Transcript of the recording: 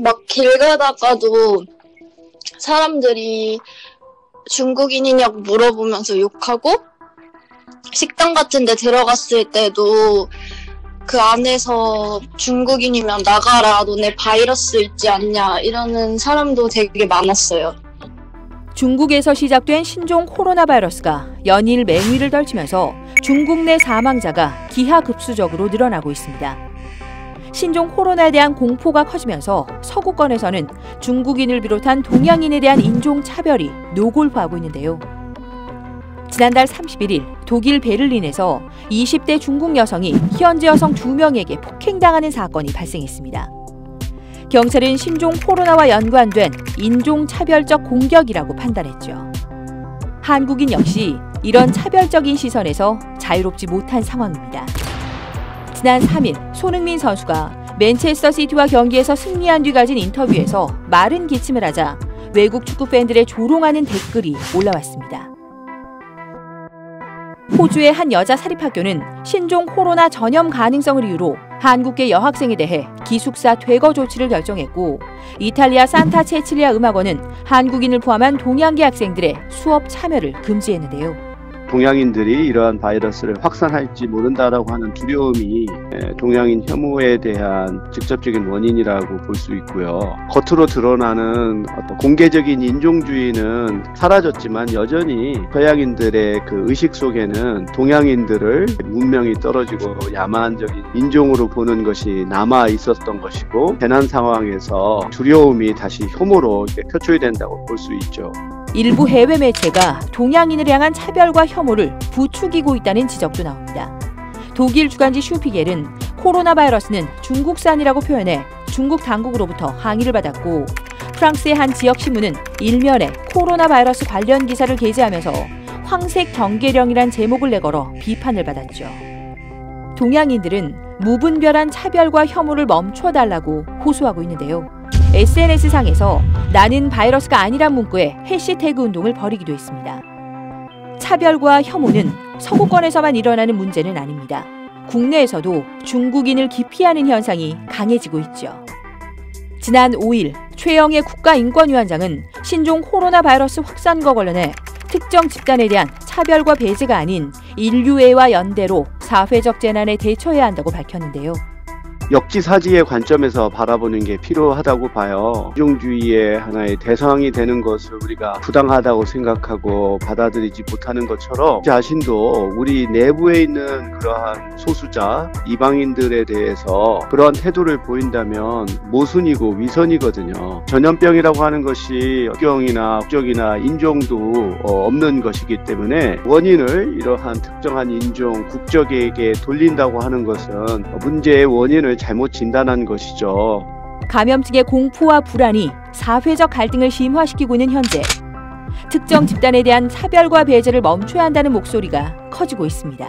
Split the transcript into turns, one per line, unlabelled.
막 길 가다가도 사람들이 중국인이냐고 물어보면서 욕하고, 식당 같은 데 들어갔을 때도 그 안에서 중국인이면 나가라, 너네 바이러스 있지 않냐 이러는 사람도 되게 많았어요.
중국에서 시작된 신종 코로나 바이러스가 연일 맹위를 떨치면서 중국 내 사망자가 기하급수적으로 늘어나고 있습니다. 신종 코로나에 대한 공포가 커지면서 서구권에서는 중국인을 비롯한 동양인에 대한 인종차별이 노골화하고 있는데요. 지난달 31일 독일 베를린에서 20대 중국 여성이 현지 여성 2명에게 폭행당하는 사건이 발생했습니다. 경찰은 신종 코로나와 연관된 인종차별적 공격이라고 판단했죠. 한국인 역시 이런 차별적인 시선에서 자유롭지 못한 상황입니다. 지난 3일 손흥민 선수가 맨체스터 시티와 경기에서 승리한 뒤 가진 인터뷰에서 마른 기침을 하자 외국 축구 팬들의 조롱하는 댓글이 올라왔습니다. 호주의 한 여자 사립학교는 신종 코로나 전염 가능성을 이유로 한국계 여학생에 대해 기숙사 퇴거 조치를 결정했고, 이탈리아 산타 체칠리아 음악원은 한국인을 포함한 동양계 학생들의 수업 참여를 금지했는데요.
동양인들이 이러한 바이러스를 확산할지 모른다라고 하는 두려움이 동양인 혐오에 대한 직접적인 원인이라고 볼 수 있고요. 겉으로 드러나는 어떤 공개적인 인종주의는 사라졌지만 여전히 서양인들의 그 의식 속에는 동양인들을 문명이 떨어지고 야만적인 인종으로 보는 것이 남아 있었던 것이고, 재난 상황에서 두려움이 다시 혐오로 표출이 된다고 볼 수 있죠.
일부 해외 매체가 동양인을 향한 차별과 혐오를 부추기고 있다는 지적도 나옵니다. 독일 주간지 슈피겔은 코로나 바이러스는 중국산이라고 표현해 중국 당국으로부터 항의를 받았고, 프랑스의 한 지역 신문은 일면에 코로나 바이러스 관련 기사를 게재하면서 황색 경계령이란 제목을 내걸어 비판을 받았죠. 동양인들은 무분별한 차별과 혐오를 멈춰달라고 호소하고 있는데요. SNS상에서 나는 바이러스가 아니란 문구에 해시태그 운동을 벌이기도 했습니다. 차별과 혐오는 서구권에서만 일어나는 문제는 아닙니다. 국내에서도 중국인을 기피하는 현상이 강해지고 있죠. 지난 5일 최영애 국가인권위원장은 신종 코로나 바이러스 확산과 관련해 특정 집단에 대한 차별과 배제가 아닌 인류애와 연대로 사회적 재난에 대처해야 한다고 밝혔는데요.
역지사지의 관점에서 바라보는 게 필요하다고 봐요. 인종주의의 하나의 대상이 되는 것을 우리가 부당하다고 생각하고 받아들이지 못하는 것처럼 자신도 우리 내부에 있는 그러한 소수자, 이방인들에 대해서 그러한 태도를 보인다면 모순이고 위선이거든요. 전염병이라고 하는 것이 국경이나 국적이나 인종도 없는 것이기 때문에 원인을 이러한 특정한 인종, 국적에게 돌린다고 하는 것은 문제의 원인을 잘못 진단한 것이죠.
감염증의 공포와 불안이 사회적 갈등을 심화시키고 있는 현재, 특정 집단에 대한 차별과 배제를 멈춰야 한다는 목소리가 커지고 있습니다.